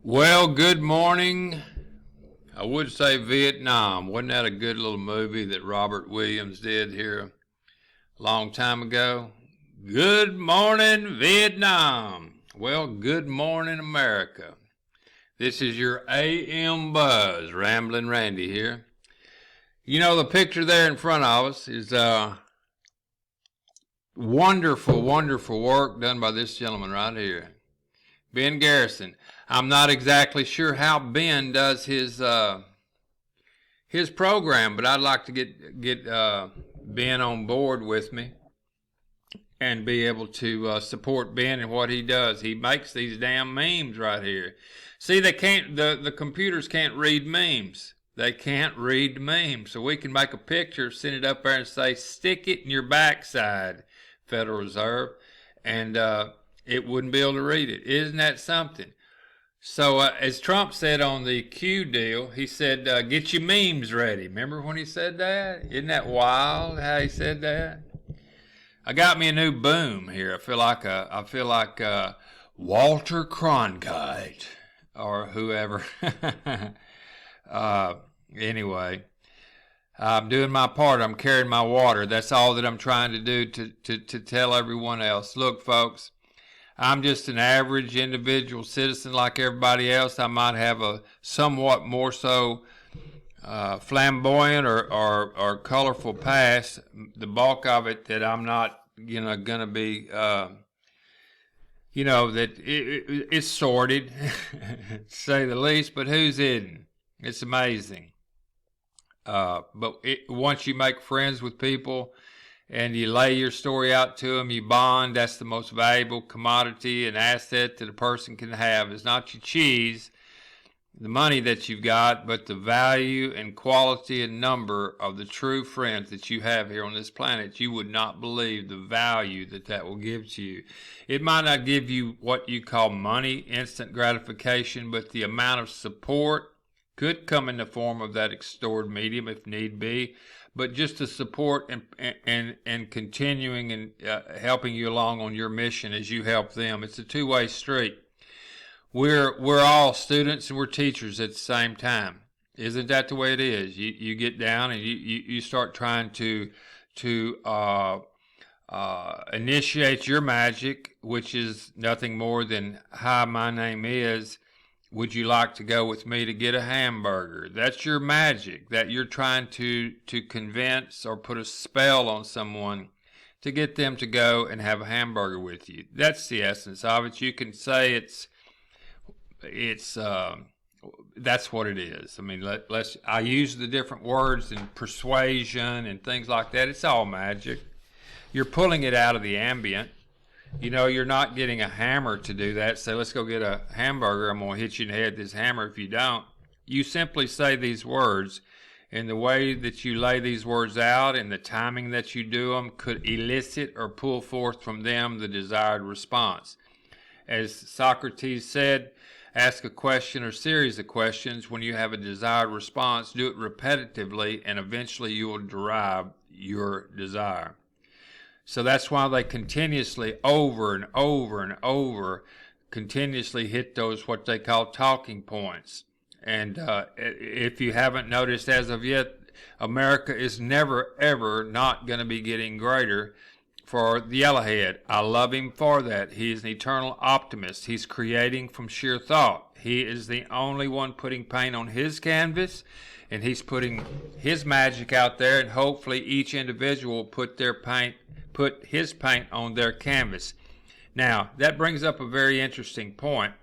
Well, good morning. I would say Vietnam. Wasn't that a good little movie that Robert Williams did here a long time ago? Good morning, Vietnam. Well, good morning, America. This is your AM Buzz, Ramblin' Randy here. You know, the picture there in front of us is wonderful, wonderful work done by this gentleman right here, Ben Garrison. I'm not exactly sure how Ben does his program, but I'd like to get Ben on board with me and be able to support Ben in what he does. He makes these damn memes right here. See, they can't. The computers can't read memes. They can't read memes. So we can make a picture, send it up there, and say, "Stick it in your backside, Federal Reserve," and it wouldn't be able to read it. Isn't that something? So as Trump said on the Q deal, he said, "Get your memes ready." Remember when he said that? Isn't that wild how he said that? I got me a new boom here. I feel like Walter Cronkite or whoever. Anyway, I'm doing my part. I'm carrying my water. That's all that I'm trying to do to tell everyone else. Look, folks. I'm just an average individual citizen like everybody else. I might have a somewhat more so flamboyant or colorful past. The bulk of it that I'm not, going to be, that it's sordid, to say the least. But who's hidden? It's amazing. Once you make friends with people, and you lay your story out to them, you bond. That's the most valuable commodity and asset that a person can have. It's not your cheese, the money that you've got, but the value and quality and number of the true friends that you have here on this planet. You would not believe the value that will give to you. It might not give you what you call money, instant gratification, but the amount of support could come in the form of that extored medium if need be. But just the support and continuing and helping you along on your mission as you help them. It's a two-way street. We're all students and we're teachers at the same time. Isn't that the way it is? You get down and you start trying to initiate your magic, which is nothing more than, "Hi, my name is. Would you like to go with me to get a hamburger?" That's your magic that you're trying to convince or put a spell on someone to get them to go and have a hamburger with you. That's the essence of it. You can say that's what it is. I mean, I use the different words and persuasion and things like that. It's all magic. You're pulling it out of the ambient. You're not getting a hammer to do that. Say, "Let's go get a hamburger. I'm going to hit you in the head with this hammer if you don't." You simply say these words, and the way that you lay these words out and the timing that you do them could elicit or pull forth from them the desired response. As Socrates said, ask a question or series of questions. When you have a desired response, do it repetitively, and eventually you will derive your desire. So that's why they continuously, over and over and over, continuously hit those what they call talking points. And if you haven't noticed as of yet, America is never, ever not going to be getting greater for the yellowhead. I love him for that. He is an eternal optimist. He's creating from sheer thought. He is the only one putting paint on his canvas, and he's putting his magic out there, and hopefully each individual will put his paint on their canvas. Now, that brings up a very interesting point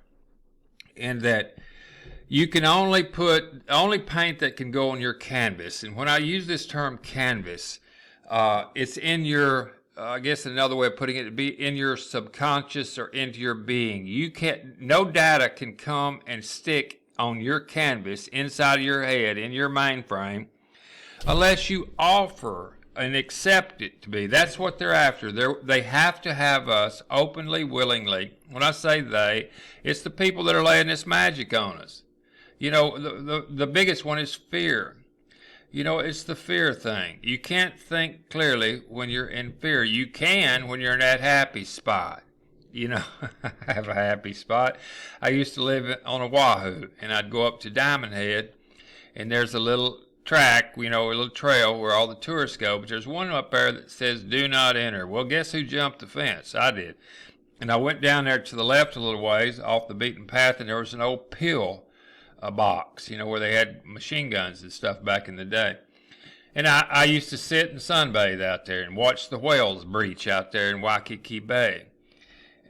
in that you can only paint that can go on your canvas. And when I use this term canvas, it's in your, I guess another way of putting it would be in your subconscious or into your being. No data can come and stick on your canvas inside of your head, in your mainframe, unless you offer and accept it to be. That's what they're after. They have to have us openly, willingly. When I say they, it's the people that are laying this magic on us. The biggest one is fear. It's the fear thing. You can't think clearly when you're in fear. You can when you're in that happy spot. you know, have a happy spot. I used to live on Oahu, and I'd go up to Diamond Head, and there's a little track, you know, a little trail where all the tourists go, but there's one up there that says do not enter. Well, guess who jumped the fence? I did. And I went down there to the left a little ways off the beaten path, and there was an old pill box, you know, where they had machine guns and stuff back in the day. And I used to sit and sunbathe out there and watch the whales breach out there in Waikiki Bay.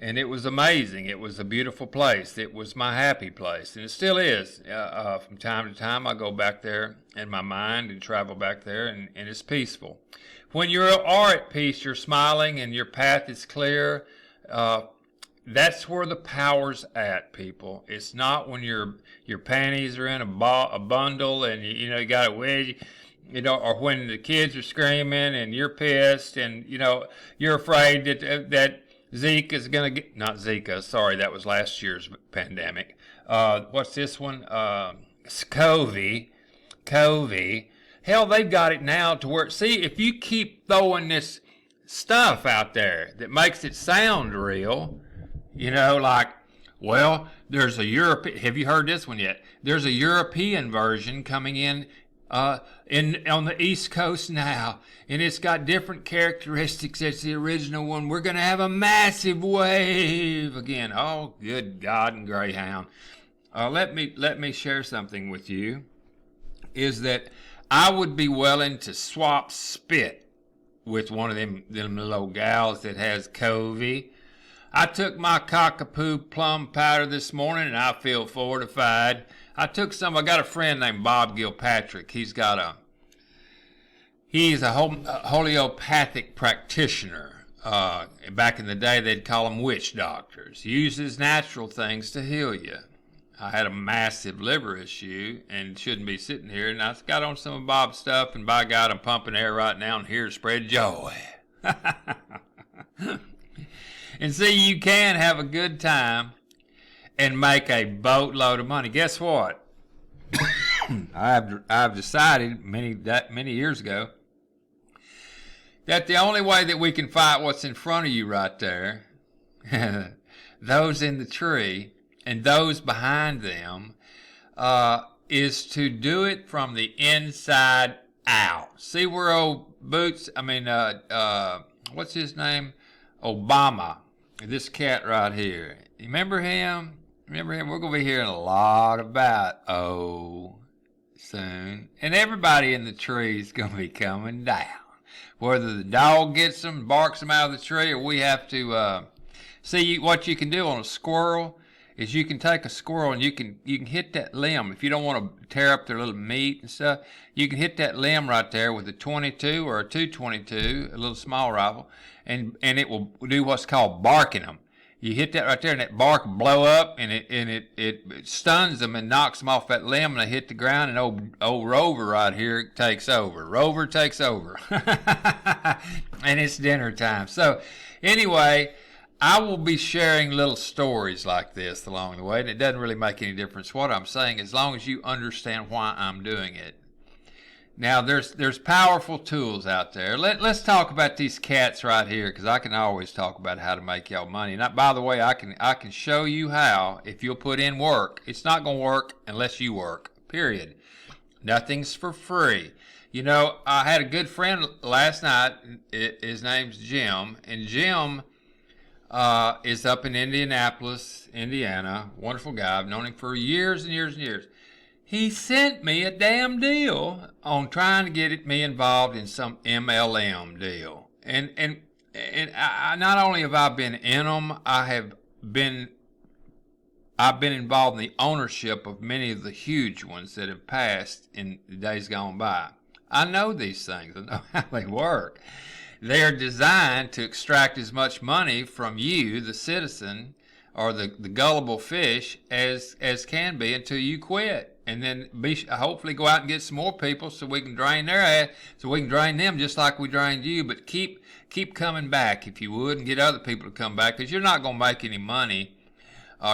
And it was amazing. It was a beautiful place. It was my happy place. And it still is. From time to time, I go back there in my mind and travel back there, and it's peaceful. When you are at peace, you're smiling and your path is clear. That's where the power's at, people. It's not when your panties are in a bundle and you know you got a wedgie. You know, or when the kids are screaming and you're pissed and, you know, you're afraid that Zika is going to get, not Zika, sorry, that was last year's pandemic. What's this one? COVID. Hell, they've got it now to where, see, if you keep throwing this stuff out there that makes it sound real, you know, like, well, there's a have you heard this one yet? There's a European version coming in on the East Coast now, and it's got different characteristics as the original one. We're going to have a massive wave again. Oh, good God and Greyhound. Let me share something with you, is that I would be willing to swap spit with one of them little gals that has COVID. I took my cockapoo plum powder this morning, and I feel fortified. I got a friend named Bob Gilpatrick. He's a homeopathic practitioner. Back in the day, they'd call them witch doctors. He uses natural things to heal you. I had a massive liver issue and shouldn't be sitting here, and I got on some of Bob's stuff, and by God, I'm pumping air right now and here to spread joy. And see, you can have a good time and make a boatload of money. Guess what? I've decided many years ago that the only way that we can fight what's in front of you right there, those in the tree and those behind them, is to do it from the inside out. See where old Boots, what's his name? Obama, this cat right here. You remember him? We're going to be hearing a lot about soon. And everybody in the tree is going to be coming down. Whether the dog gets them, barks them out of the tree, or we have to see what you can do on a squirrel is you can take a squirrel and you can hit that limb. If you don't want to tear up their little meat and stuff, you can hit that limb right there with a 22 or a 222, a little small rifle, and it will do what's called barking them. You hit that right there, and that bark will blow up, and it stuns them and knocks them off that limb, and they hit the ground, and old Rover right here takes over. Rover takes over. And it's dinner time. So anyway, I will be sharing little stories like this along the way, and it doesn't really make any difference what I'm saying as long as you understand why I'm doing it. Now, there's powerful tools out there. Let's talk about these cats right here, because I can always talk about how to make y'all money. And by the way, I can show you how if you'll put in work. It's not going to work unless you work, period. Nothing's for free. You know, I had a good friend last night. His name's Jim, and Jim is up in Indianapolis, Indiana. Wonderful guy. I've known him for years and years and years. He sent me a damn deal on trying to get me involved in some MLM deal. And I not only have I been in them, I've been involved in the ownership of many of the huge ones that have passed in the days gone by. I know these things. I know how they work. They are designed to extract as much money from you, the citizen, or the gullible fish, as can be until you quit. And then hopefully go out and get some more people so we can drain their ass, so we can drain them just like we drained you. But keep coming back if you would, and get other people to come back, because you're not going to make any money.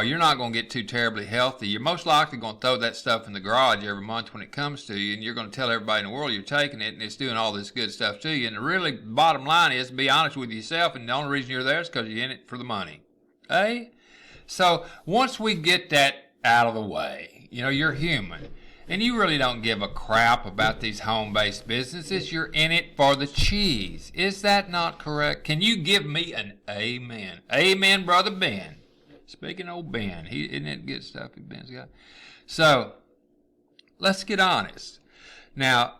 You're not going to get too terribly healthy. You're most likely going to throw that stuff in the garage every month when it comes to you, and you're going to tell everybody in the world you're taking it, and it's doing all this good stuff to you. And the really bottom line is, be honest with yourself, and the only reason you're there is because you're in it for the money. Eh? So once we get that out of the way, you're human. And you really don't give a crap about these home-based businesses. You're in it for the cheese. Is that not correct? Can you give me an amen? Amen, Brother Ben. Speaking of old Ben, isn't it good stuff Ben's got? So, let's get honest. Now,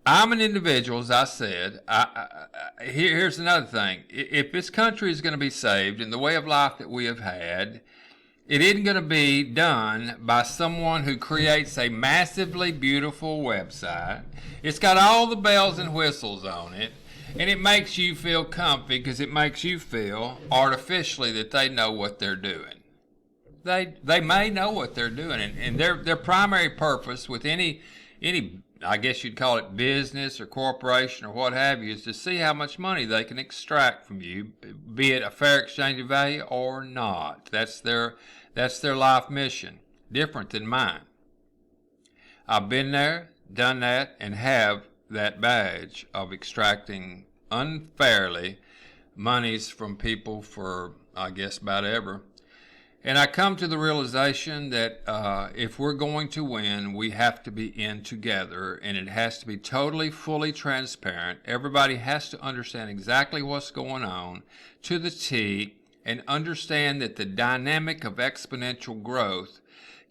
I'm an individual, as I said. Here's another thing. If this country is going to be saved in the way of life that we have had, it isn't going to be done by someone who creates a massively beautiful website. It's got all the bells and whistles on it, and it makes you feel comfy because it makes you feel artificially that they know what they're doing. They may know what they're doing, and their primary purpose with any I guess you'd call it business or corporation or what have you, is to see how much money they can extract from you, be it a fair exchange of value or not. That's their life mission, different than mine. I've been there, done that, and have that badge of extracting unfairly monies from people for, I guess, about ever. And I come to the realization that if we're going to win, we have to be in together, and it has to be totally, fully transparent. Everybody has to understand exactly what's going on to the T, and understand that the dynamic of exponential growth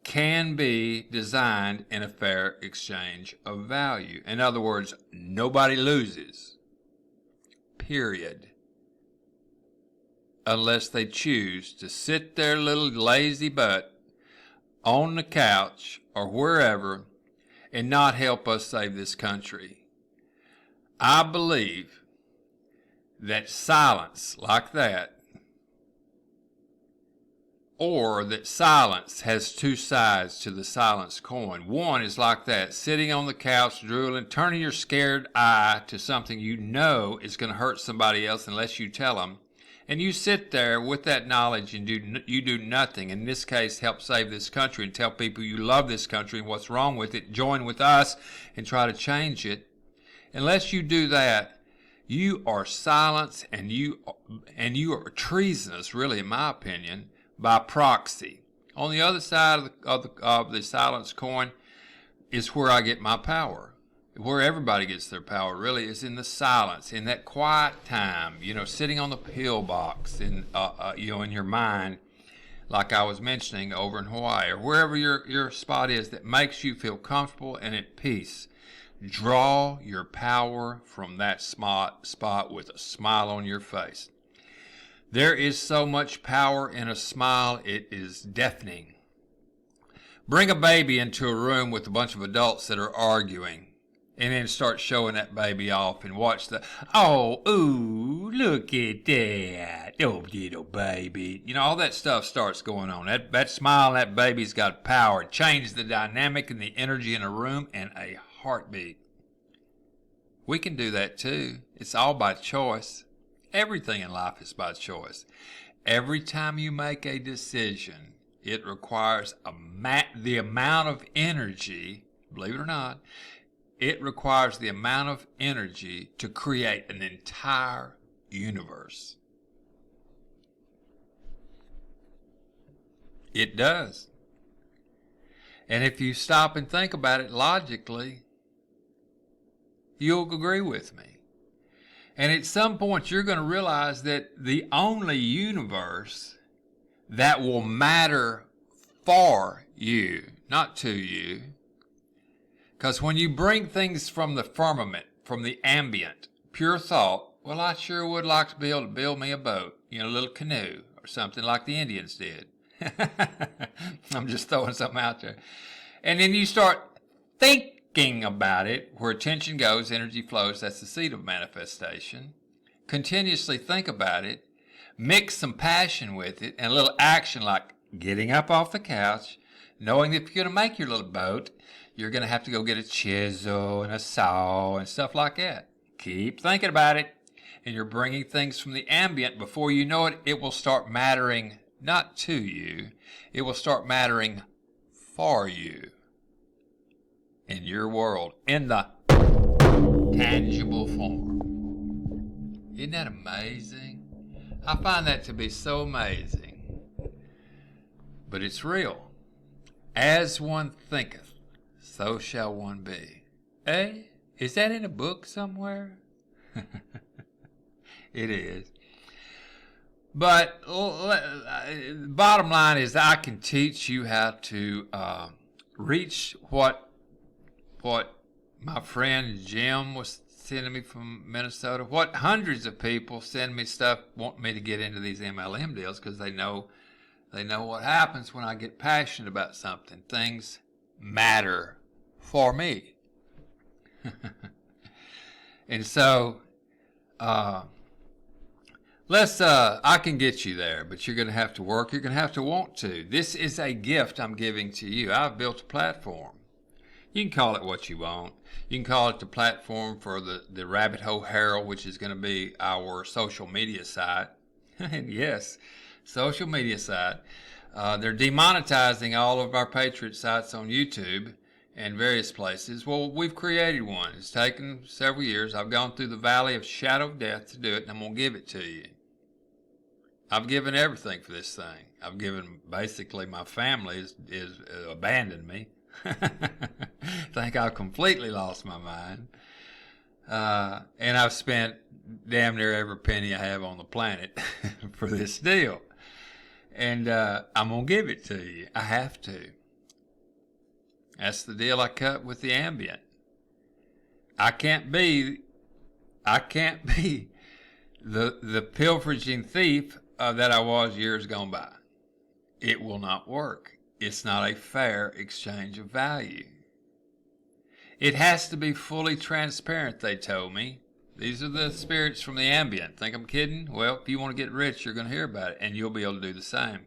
can be designed in a fair exchange of value. In other words, nobody loses, period. Unless they choose to sit their little lazy butt on the couch or wherever and not help us save this country. I believe that silence like that, or that silence has two sides to the silence coin. One is like that, sitting on the couch, drooling, turning your scared eye to something you know is going to hurt somebody else unless you tell them. And you sit there with that knowledge and you do nothing. In this case, help save this country and tell people you love this country and what's wrong with it. Join with us and try to change it. Unless you do that, you are silent and you are treasonous, really, in my opinion, by proxy. On the other side of the silence coin is where I get my power. Where everybody gets their power really is in the silence, in that quiet time, sitting on the pillbox in your mind, like I was mentioning over in Hawaii, or wherever your spot is that makes you feel comfortable and at peace. Draw your power from that spot with a smile on your face. There is so much power in a smile, it is deafening. Bring a baby into a room with a bunch of adults that are arguing, and then start showing that baby off and watch ooh, look at that. Oh, little baby. All that stuff starts going on. That smile on that baby's got power. It changes the dynamic and the energy in a room in a heartbeat. We can do that too. It's all by choice. Everything in life is by choice. Every time you make a decision, it requires the amount of energy, believe it or not, it requires the amount of energy to create an entire universe. It does. And if you stop and think about it logically, you'll agree with me. And at some point, you're going to realize that the only universe that will matter for you, not to you, because when you bring things from the firmament, from the ambient, pure thought, well, I sure would like to be able to build me a boat, a little canoe, or something like the Indians did. I'm just throwing something out there. And then you start thinking about it, where attention goes, energy flows, that's the seed of manifestation. Continuously think about it, mix some passion with it, and a little action like getting up off the couch, knowing that if you're going to make your little boat, you're going to have to go get a chisel and a saw and stuff like that. Keep thinking about it, and you're bringing things from the ambient. Before you know it, it will start mattering not to you. It will start mattering for you in your world, in the tangible form. Isn't that amazing? I find that to be so amazing. but it's real. As one thinketh, so shall one be. Eh? Is that in a book somewhere? It is. But bottom line is, I can teach you how to reach what my friend Jim was sending me from Minnesota, what hundreds of people send me stuff, want me to get into these MLM deals, because they know what happens when I get passionate about something. Things matter for me. And so I can get you there, but you're going to have to work. You're going to have to want to. This is a gift I'm giving to you. I've built a platform. You can call it what you want. You can call it the platform for the Rabbit Hole Herald, which is going to be our social media site. And yes, social media site. They're demonetizing all of our Patriot sites on YouTube and various places. Well, we've created one. It's taken several years. I've gone through the valley of shadow of death to do it, and I'm going to give it to you. I've given everything for this thing. I've given, basically, my family is abandoned me. Think I've completely lost my mind. And I've spent damn near every penny I have on the planet for this deal. And I'm going to give it to you. I have to. That's the deal I cut with the Ambient. I can't be the pilfering thief that I was years gone by. It will not work. It's not a fair exchange of value. It has to be fully transparent, they told me. These are the spirits from the Ambient. Think I'm kidding? Well, if you want to get rich, you're going to hear about it, and you'll be able to do the same.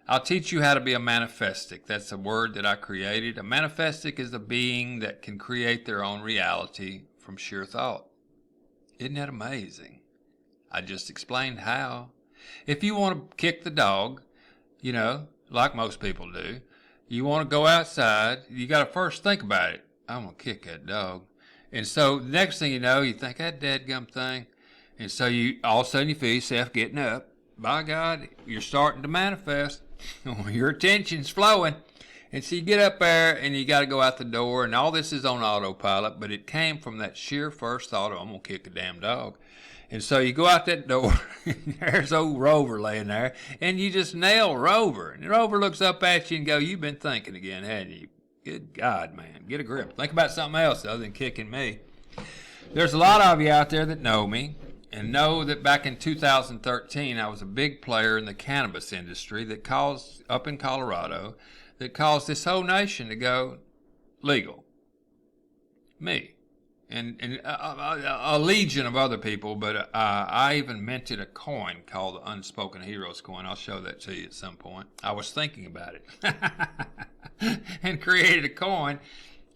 I'll teach you how to be a manifestic. That's a word that I created. A manifestic is a being that can create their own reality from sheer thought. Isn't that amazing? I just explained how. If you want to kick the dog, like most people do, you want to go outside, you got to first think about it. I'm going to kick that dog. And so the next thing you know, you think, that dadgum thing. And so all of a sudden you feel yourself getting up. By God, you're starting to manifest. Your attention's flowing. And so you get up there and you got to go out the door, and all this is on autopilot, but it came from that sheer first thought, I'm going to kick a damn dog. And so you go out that door, and there's old Rover laying there, and you just nail Rover. And Rover looks up at you and go, you've been thinking again, hadn't you? Good God, man, get a grip. Think about something else other than kicking me. There's a lot of you out there that know me and know that back in 2013, I was a big player in the cannabis industry that caused, up in Colorado, that caused this whole nation to go legal. Me. And a legion of other people, but I even minted a coin called the Unspoken Heroes coin. I'll show that to you at some point. I was thinking about it and created a coin.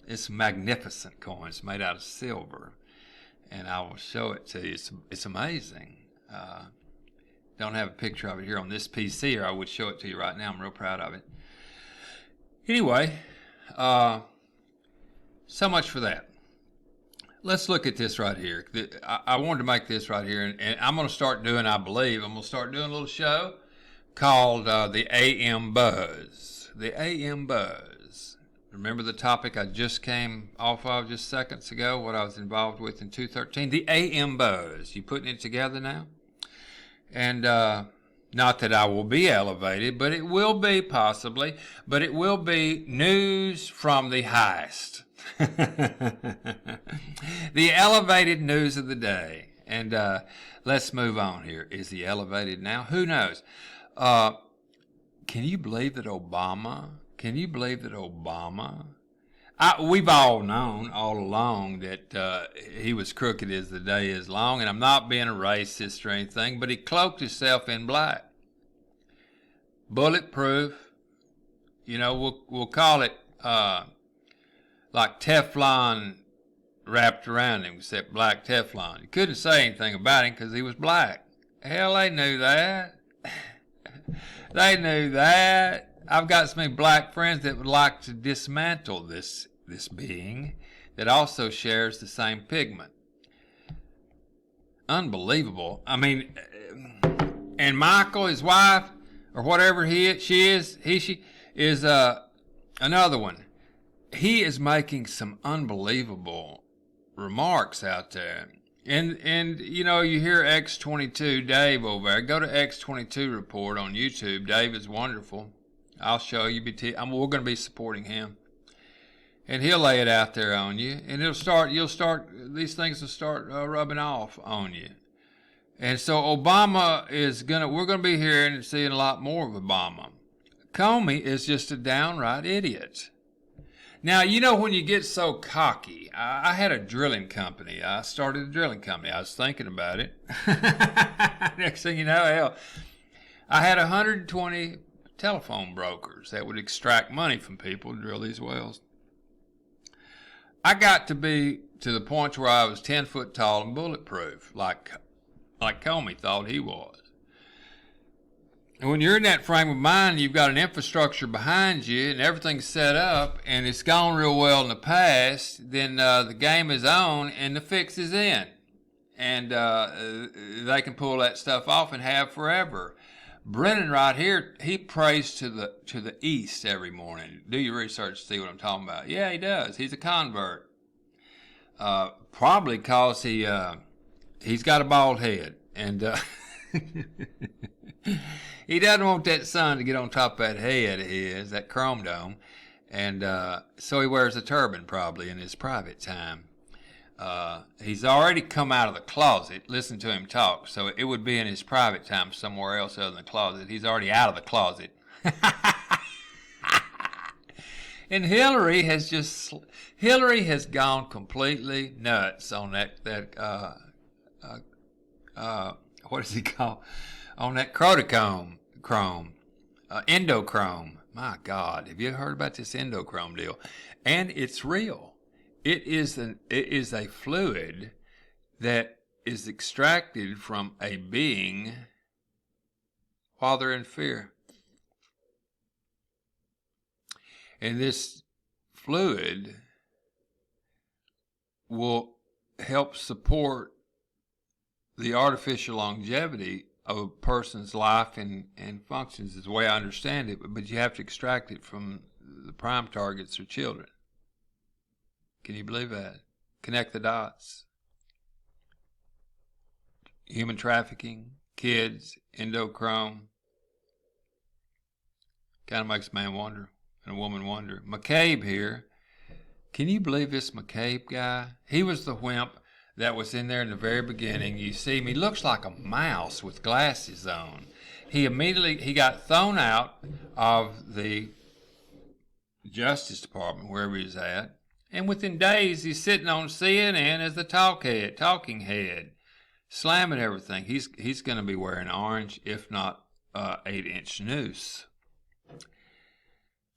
It's a magnificent coin. It's made out of silver, and I will show it to you. It's amazing. Don't have a picture of it here on this PC, or I would show it to you right now. I'm real proud of it. Anyway, so much for that. Let's look at this right here. I wanted to make this right here, and I'm going to start doing, I'm going to start doing a little show called the AM Buzz. The AM Buzz. Remember the topic I just came off of just seconds ago, what I was involved with in 2013? The AM Buzz. You putting it together now? And not that I will be elevated, but it will be possibly, but it will be news from the highest. The elevated news of the day. And let's move on here. Is he elevated now? Who knows? Can you believe that Obama? We've all known all along that he was crooked as the day is long, and I'm not being a racist or anything, but he cloaked himself in black. Bulletproof. We'll call it like Teflon wrapped around him, except black Teflon. You couldn't say anything about him because he was black. Hell, they knew that. They knew that. I've got so many black friends that would like to dismantle this being that also shares the same pigment. Unbelievable. I mean, and Michael, his wife, or whatever she is another one. He is making some unbelievable remarks out there. And you know, you hear X22 Dave over there. Go to X22 Report on YouTube. Dave is wonderful. I'll show you. We're going to be supporting him. And he'll lay it out there on you. And these things will start rubbing off on you. And so Obama we're going to be hearing and seeing a lot more of Obama. Comey is just a downright idiot. Now, you know, when you get so cocky, I had a drilling company. I started a drilling company. I was thinking about it. Next thing you know, hell, I had 120 telephone brokers that would extract money from people to drill these wells. I got to be to the point where I was 10 foot tall and bulletproof, like Comey thought he was. And when you're in that frame of mind, you've got an infrastructure behind you and everything's set up and it's gone real well in the past, then the game is on and the fix is in. And they can pull that stuff off and have forever. Brennan right here, he prays to the east every morning. Do your research to see what I'm talking about. Yeah, he does. He's a convert. Probably because he's got a bald head. And he doesn't want that sun to get on top of that head of his, that chrome dome. And so he wears a turban probably in his private time. He's already come out of the closet. Listen to him talk. So it would be in his private time somewhere else other than the closet. He's already out of the closet. And Hillary has gone completely nuts on that what does he call? On that chrome, endochrome. My God, have you heard about this endochrome deal? And it's real. It is a fluid that is extracted from a being while they're in fear. And this fluid will help support the artificial longevity of a person's life and functions is the way I understand it, but you have to extract it from the prime targets or children. Can you believe that? Connect the dots. Human trafficking, kids, endochrome. Kind of makes a man wonder and a woman wonder. McCabe here. Can you believe this McCabe guy? He was the wimp that was in there in the very beginning. You see him, he looks like a mouse with glasses on. He got thrown out of the Justice Department, wherever he's at. And within days, he's sitting on CNN as the talking head, slamming everything. He's going to be wearing orange, if not 8-inch noose.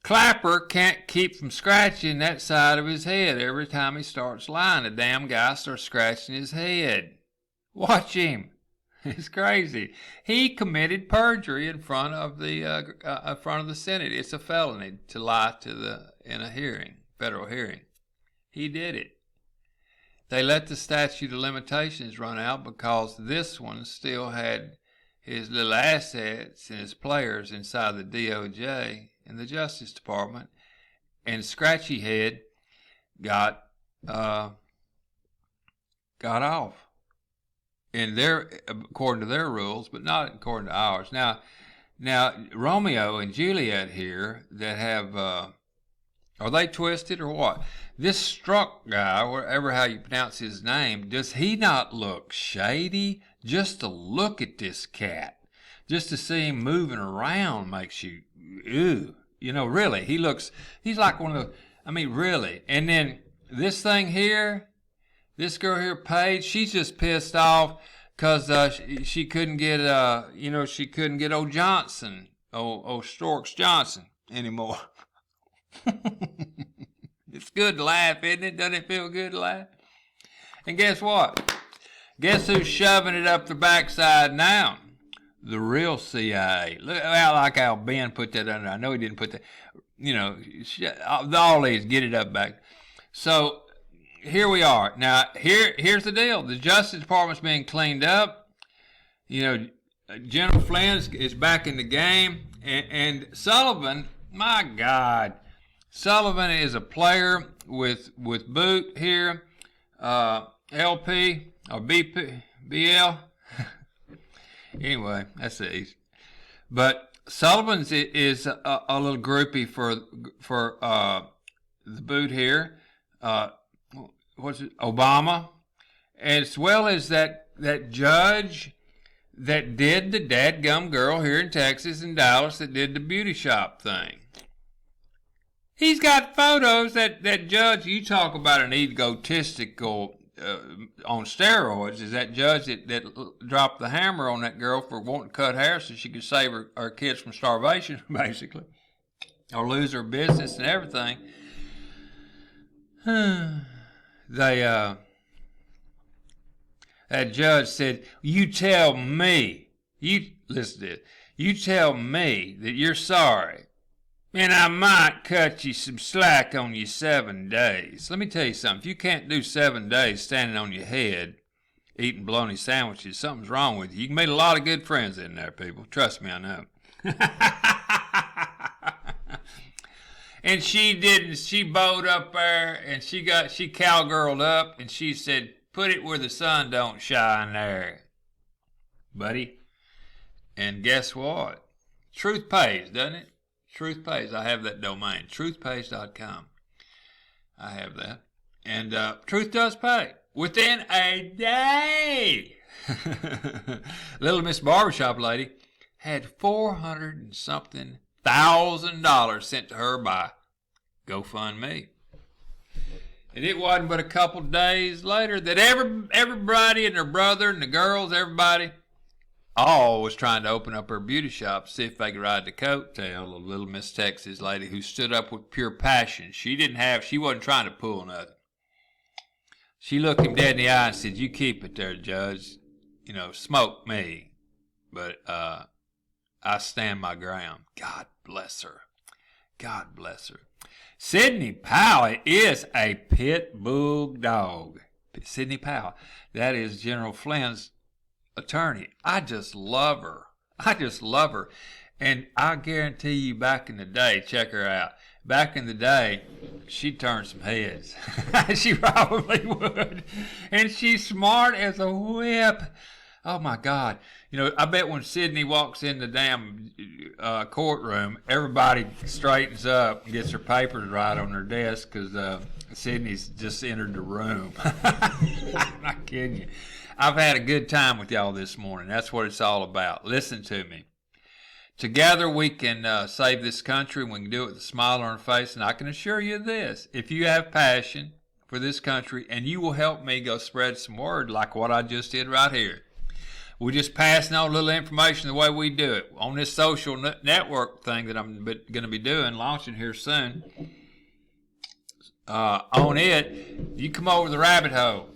Clapper can't keep from scratching that side of his head every time he starts lying. The damn guy starts scratching his head. Watch him. It's crazy. He committed perjury in front of the Senate. It's a felony to lie in a hearing, federal hearing. He did it. They let the statute of limitations run out because this one still had his little assets and his players inside the DOJ and the Justice Department, and Scratchy Head got off according to their rules, but not according to ours. Now Romeo and Juliet here that have are they twisted or what? This Struck guy, whatever how you pronounce his name, does he not look shady? Just to look at this cat, just to see him moving around makes you, ew. You know, really, he's like one of the, I mean, really. And then this thing here, this girl here, Paige, she's just pissed off because she couldn't get, she couldn't get old Johnson, old Storks Johnson anymore. It's good to laugh, isn't it? Doesn't it feel good to laugh? And guess what? Guess who's shoving it up the backside now? The real CIA. Look like how Ben put that under. I know he didn't put that. You know, all these, get it up back. So here we are. Now, here's the deal. The Justice Department's being cleaned up. You know, General Flynn is back in the game. And Sullivan, my God, Sullivan is a player with boot here, LP or BP, BL. Anyway, that's the East. But Sullivan's is a little groupie for the boot here. What's it? Obama, as well as that judge that did the dadgum girl here in Texas and Dallas that did the beauty shop thing. He's got photos. That judge, you talk about an egotistical on steroids, is that judge that dropped the hammer on that girl for wanting to cut hair so she could save her kids from starvation, basically, or lose her business and everything. That judge said, you tell me, listen to this, you tell me that you're sorry, and I might cut you some slack on your 7 days. Let me tell you something. If you can't do 7 days standing on your head eating bologna sandwiches, something's wrong with you. You can meet a lot of good friends in there, people. Trust me, I know. And she didn't. She bowed up there, and she cowgirled up, and she said, put it where the sun don't shine there, buddy. And guess what? Truth pays, doesn't it? Truth pays. I have that domain, truthpays.com. I have that. And truth does pay. Within a day. Little Miss Barbershop lady had $400 and something thousand sent to her by GoFundMe. And it wasn't but a couple days later that everybody and their brother and the girls, everybody, all was trying to open up her beauty shop, see if they could ride the coattail of Little Miss Texas lady who stood up with pure passion. She wasn't trying to pull nothing. She looked him dead in the eye and said, you keep it there, Judge. You know, smoke me. But I stand my ground. God bless her. God bless her. Sidney Powell is a pit bull dog. Sidney Powell. That is General Flynn's attorney. I just love her. I just love her. And I guarantee you back in the day, check her out. Back in the day, she'd turn some heads. She probably would. And she's smart as a whip. Oh, my God. You know, I bet when Sydney walks in the damn courtroom, everybody straightens up and gets their papers right on their desk because Sydney's just entered the room. I'm not kidding you. I've had a good time with y'all this morning. That's what it's all about. Listen to me. Together we can save this country, and we can do it with a smile on our face. And I can assure you this, if you have passion for this country, and you will help me go spread some word like what I just did right here. We're just passing on a little information the way we do it. On this social network thing that I'm going to be doing, launching here soon, on it, you come over the rabbit hole.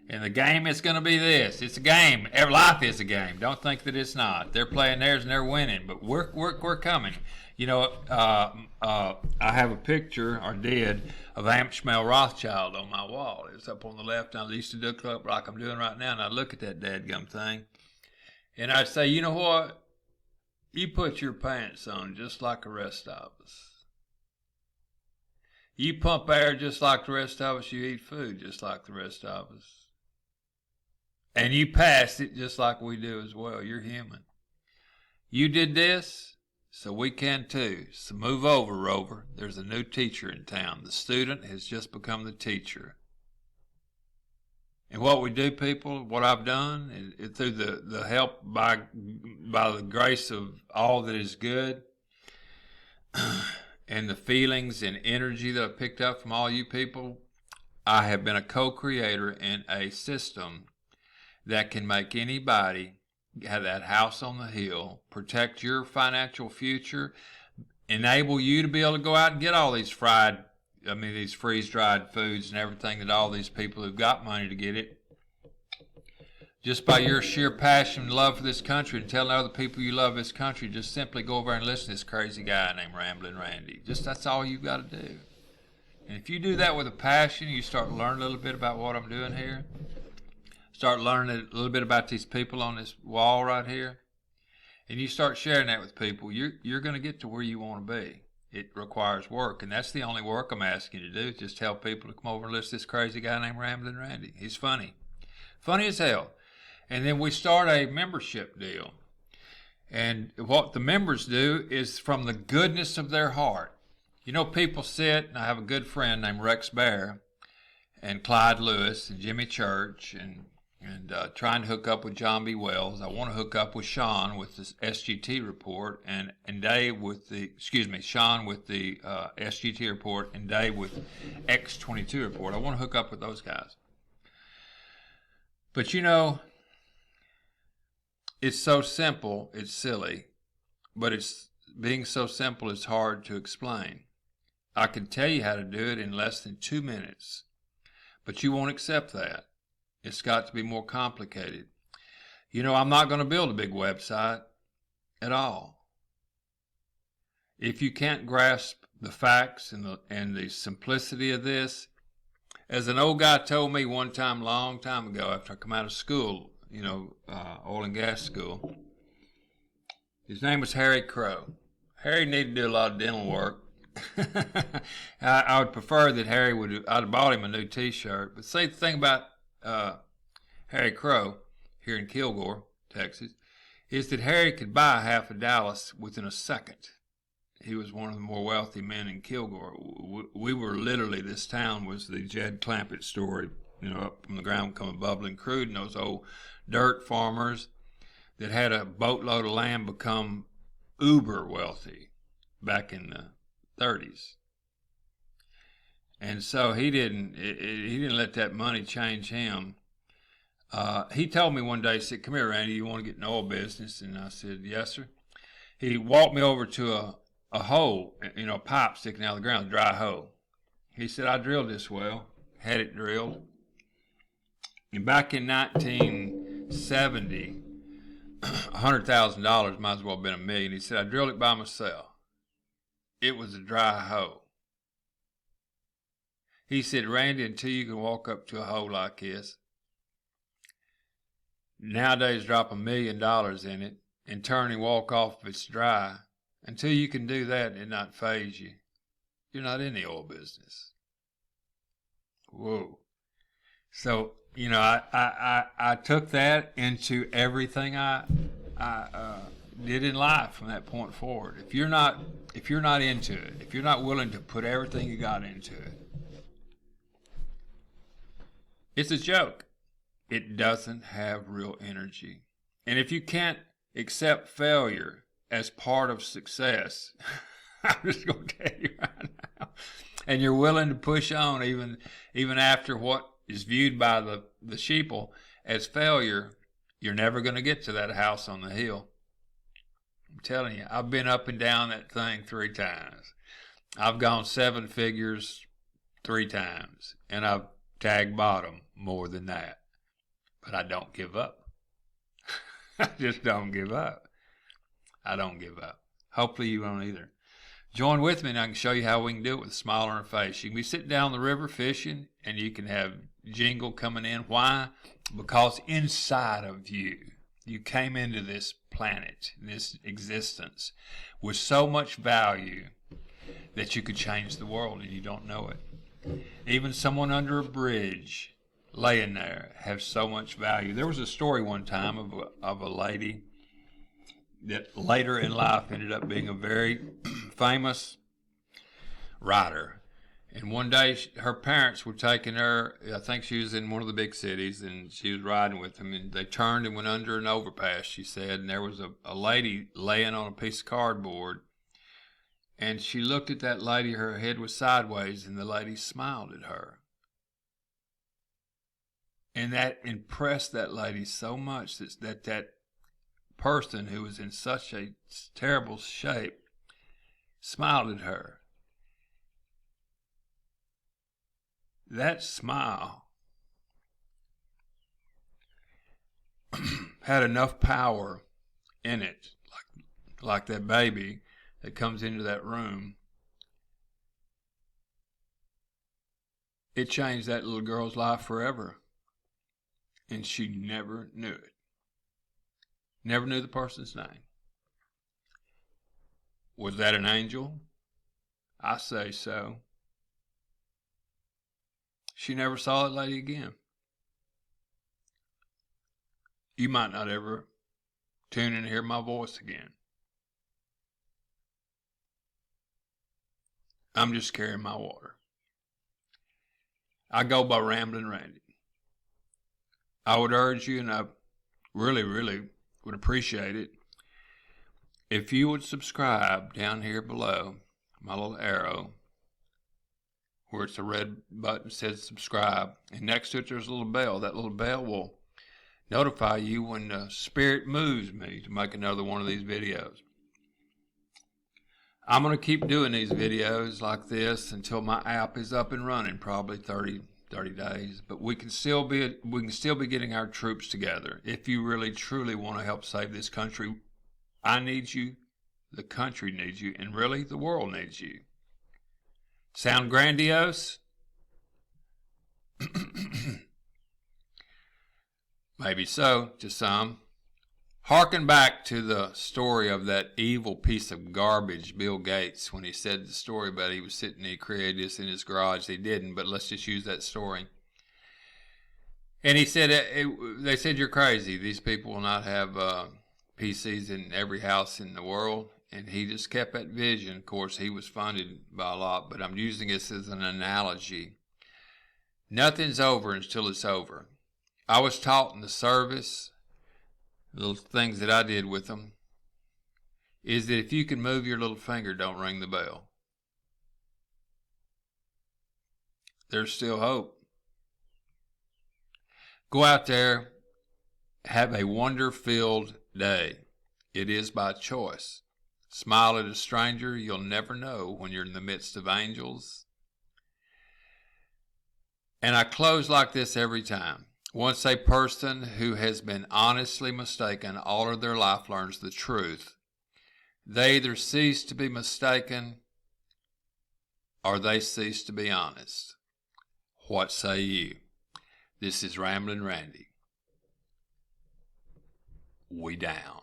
And the game is going to be this. It's a game. Every life is a game. Don't think that it's not. They're playing theirs and they're winning. But we're coming. You know, I have a picture, or did, of Amp Schmel Rothschild on my wall. It's up on the left. And I used to do it like I'm doing right now. And I'd look at that dadgum thing. And I'd say, you know what? You put your pants on just like the rest of us. You pump air just like the rest of us. You eat food just like the rest of us. And you passed it just like we do as well. You're human. You did this, so we can too. So move over, Rover. There's a new teacher in town. The student has just become the teacher. And what we do, people, what I've done, is through the help by the grace of all that is good, and the feelings and energy that I picked up from all you people, I have been a co-creator in a system that can make anybody have that house on the hill, protect your financial future, enable you to be able to go out and get all these these freeze-dried foods and everything that all these people who've got money to get it, just by your sheer passion and love for this country and telling other people you love this country, just simply go over and listen to this crazy guy named Ramblin' Randy. Just that's all you've got to do. And if you do that with a passion, you start learning a little bit about what I'm doing here. Start learning a little bit about these people on this wall right here. and you start sharing that with people, you're going to get to where you want to be. It requires work, and that's the only work I'm asking you to do, is just tell people to come over and listen to this crazy guy named Ramblin' Randy. He's funny. Funny as hell. And then we start a membership deal. And what the members do is from the goodness of their heart. You know, people sit, and I have a good friend named Rex Bear, and Clyde Lewis, and Jimmy Church, and trying to hook up with John B. Wells. I want to hook up with Sean with this SGT report, and Dave with the, Sean with the SGT report, and Dave with X22 report. I want to hook up with those guys. But you know, it's so simple, it's silly, but it's being so simple, it's hard to explain. I can tell you how to do it in less than 2 minutes, but you won't accept that. It's got to be more complicated. You know, I'm not going to build a big website at all. If you can't grasp the facts and the simplicity of this, as an old guy told me one time, long time ago, after I come out of school, you know, oil and gas school, his name was Harry Crow. Harry needed to do a lot of dental work. I would prefer that Harry would, I'd have bought him a new t-shirt. But say the thing about Harry Crow here in Kilgore, Texas, is that Harry could buy half of Dallas within a second. He was one of the more wealthy men in Kilgore. We were literally, this town was the Jed Clampett story, you know, up from the ground coming bubbling crude, and those old dirt farmers that had a boatload of land become uber wealthy back in the 30s. And so he didn't let that money change him. He told me one day, he said, "Come here, Randy, you want to get in the oil business?" And I said, "Yes, sir." He walked me over to a hole, you know, a pipe sticking out of the ground, a dry hole. He said, "I drilled this well," had it drilled. And back in 1970, $100,000 might as well have been $1 million. He said, "I drilled it by myself. It was a dry hole." He said, "Randy, until you can walk up to a hole like this, nowadays drop $1 million in it and turn and walk off if it's dry, until you can do that and it not phase you, you're not in the oil business." Whoa. So, you know, I took that into everything I did in life from that point forward. If you're not into it, if you're not willing to put everything you got into it, it's a joke. It doesn't have real energy. And if you can't accept failure as part of success, I'm just going to tell you right now, and you're willing to push on even after what is viewed by the sheeple as failure, you're never going to get to that house on the hill. I'm telling you, I've been up and down that thing 3 times. I've gone 7 figures 3 times, and I've tagged bottom more than that. But I don't give up. I just don't give up. I don't give up. Hopefully you won't either. Join with me and I can show you how we can do it with a smile on our face. You can be sitting down the river fishing and you can have jingle coming in. Why? Because inside of you, you came into this planet, this existence, with so much value that you could change the world and you don't know it. Even someone under a bridge laying there has so much value. There was a story one time of a lady that later in life ended up being a very famous writer. And one day her parents were taking her, I think she was in one of the big cities, and she was riding with them, and they turned and went under an overpass, she said, and there was a lady laying on a piece of cardboard. And she looked at that lady, her head was sideways, and the lady smiled at her. And that impressed that lady so much that person who was in such a terrible shape smiled at her. That smile had enough power in it, like that baby that comes into that room. It changed that little girl's life forever. And she never knew it. Never knew the person's name. Was that an angel? I say so. She never saw that lady again. You might not ever tune in and hear my voice again. I'm just carrying my water. I go by Ramblin' Randy. I would urge you, and I really, really would appreciate it, if you would subscribe down here below, my little arrow, where it's a red button says subscribe, and next to it there's a little bell. That little bell will notify you when the Spirit moves me to make another one of these videos. I'm going to keep doing these videos like this until my app is up and running, probably 30 days. But we can still be getting our troops together. If you really truly want to help save this country, I need you, the country needs you, and really the world needs you. Sound grandiose? Maybe so to some. Harken back to the story of that evil piece of garbage, Bill Gates, when he said the story about he was sitting, he created this in his garage. He didn't, but let's just use that story. And he said, they said, you're crazy. These people will not have PCs in every house in the world. And he just kept that vision. Of course, he was funded by a lot, but I'm using this as an analogy. Nothing's over until it's over. I was taught in the service, little things that I did with them, is that if you can move your little finger, don't ring the bell. There's still hope. Go out there, have a wonder-filled day. It is by choice. Smile at a stranger. You'll never know when you're in the midst of angels. And I close like this every time. Once a person who has been honestly mistaken all of their life learns the truth, they either cease to be mistaken or they cease to be honest. What say you? This is Ramblin' Randy. We down.